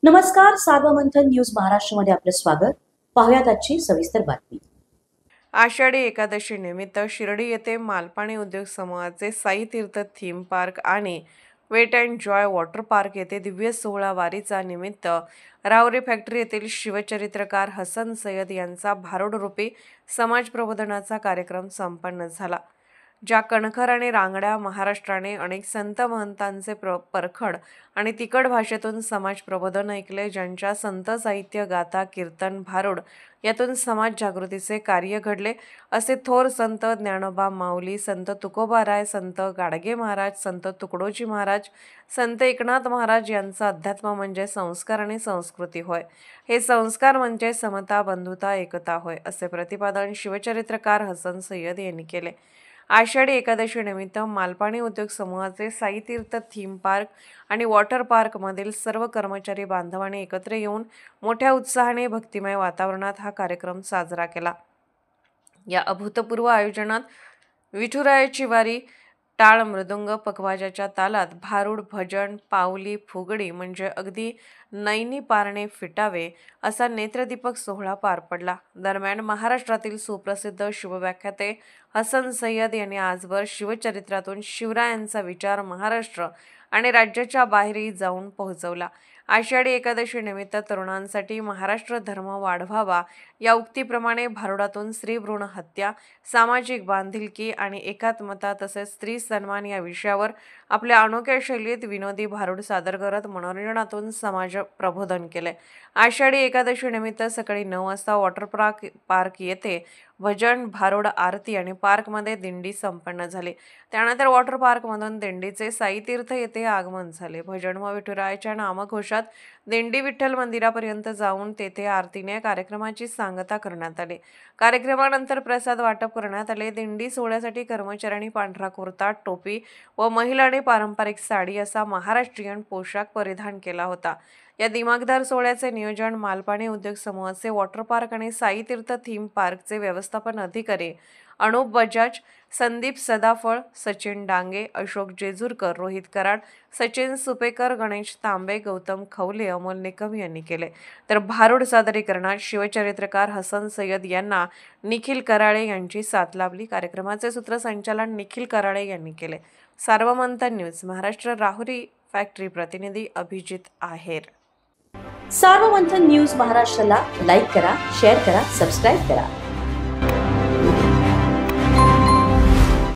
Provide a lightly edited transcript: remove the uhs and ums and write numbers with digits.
नमस्कार, सार्वमंथन न्यूज महाराष्ट्रमध्ये आपलं स्वागत. पाहुयात आजची सविस्तर बातमी. आषाढी एकादशी निमित्त शिर्डी येथे मालपाणी उद्योग समूहाचे साई तीर्थ थीम पार्क आणि wet and joy water park येथे दिव्य सोहळा वारीचा निमित्त राहुरी फॅक्टरी येथील शिवचरित्रकार हसन सय्यद यांचा भारूड रूपी समाज प्रबोधनाचा कार्यक्रम संपन्न झाला. ज्या कणखर आणि रांगड्या महाराष्ट्राने अनेक संत महंतांचे परखड आणि तिखट भाषेतून समाज प्रबोधन ऐकले, ज्यांच्या संत साहित्य, गाथा, कीर्तन, भारूड यातून समाज जागृतीचे कार्य घडले, असे थोर संत ज्ञानोबा माऊली, संत तुकोबाराय, संत गाडगे महाराज, संत तुकडोजी महाराज, संत एकनाथ महाराज यांचा अध्यात्म म्हणजे संस्कार आणि संस्कृती होय. हे संस्कार म्हणजे समता, बंधुता, एकता होय, असे प्रतिपादन शिवचरित्रकार हसन सय्यद यांनी केले. आषाढी एकादशी निमित्त मालपाणी उद्योग समूहाचे साई तीर्थ थीम पार्क आणि वॉटर पार्क मधील सर्व कर्मचारी बांधवांनी एकत्र येऊन मोठ्या उत्साहाने भक्तिमय वातावरणात हा कार्यक्रम साजरा केला. या अभूतपूर्व आयोजनात विठुरायाची वारी, टाळ, मृदुंग, पखवाजाच्या तालात भारूड, भजन, पावली, फुगडी म्हणजे अगदी नैनी पारणे फिटावे असा नेत्रदीपक सोहळा पार पडला. दरम्यान महाराष्ट्रातील सुप्रसिद्ध शिवव्याख्याते हसन सय्यद यांनी आजवर शिवचरित्रातून शिवरायांचा विचार महाराष्ट्र आणि राज्याच्या बाहेरही जाऊन पोहोचवला. आषाढी एकादशी निमित्त तरुणांसाठी महाराष्ट्र धर्म वाढवावा या उक्तीप्रमाणे भारुडातून स्त्री भ्रूण हत्या, सामाजिक बांधिलकी आणि एकात्मता तसेच स्त्री सन्मान या विषयावर आपल्या अनोख्या शैलीत विनोदी भारूड सादर करत मनोरंजनातून समाज प्रबोधन केले. आषाढी एकादशी निमित्त सकाळी 9 वाजता वॉटर पार्क येथे भजन, भारूड, आरती आणि पार्कमध्ये दिंडी संपन्न झाली. त्यानंतर वॉटर पार्कमधून दिंडीचे साई तीर्थ येथे आगमन झाले. भजन व विठुरायाच्या नामघोषात दिंडी विठ्ठल मंदिरापर्यंत जाऊन तेथे आरतीने कार्यक्रमाची सांगता करण्यात आली. कार्यक्रमानंतर प्रसाद वाटप करण्यात आले. दिंडी सोहळ्यासाठी कर्मचाऱ्यांनी पांढरा कुर्ता, टोपी व महिलांनी पारंपरिक साडी असा महाराष्ट्रीयन पोशाख परिधान केला होता. या दिमागदार सोहळ्याचे नियोजन मालपाणी उद्योग समूहाचे वॉटर पार्क आणि साई तीर्थ थीम पार्कचे व्यवस्थापन अधिकारी अनुप बजाज, संदीप सदाफळ, सचिन डांगे, अशोक जेजुरकर, रोहित कराड, सचिन सुपेकर, गणेश तांबे, गौतम खवले, अमोल निकम यांनी केले. तर भारूड सादरीकरणात शिवचरित्रकार हसन सय्यद यांना निखिल कराळे यांची साथ लाभली. कार्यक्रमाचे सूत्रसंचालन निखिल कराळे यांनी केले. सार्वमंथन न्यूज महाराष्ट्र राहुरी फॅक्टरी प्रतिनिधी अभिजित आहेर. सार्वमंथन न्यूज महाराष्ट्राला लाईक करा, शेअर करा, सबस्क्राईब करा.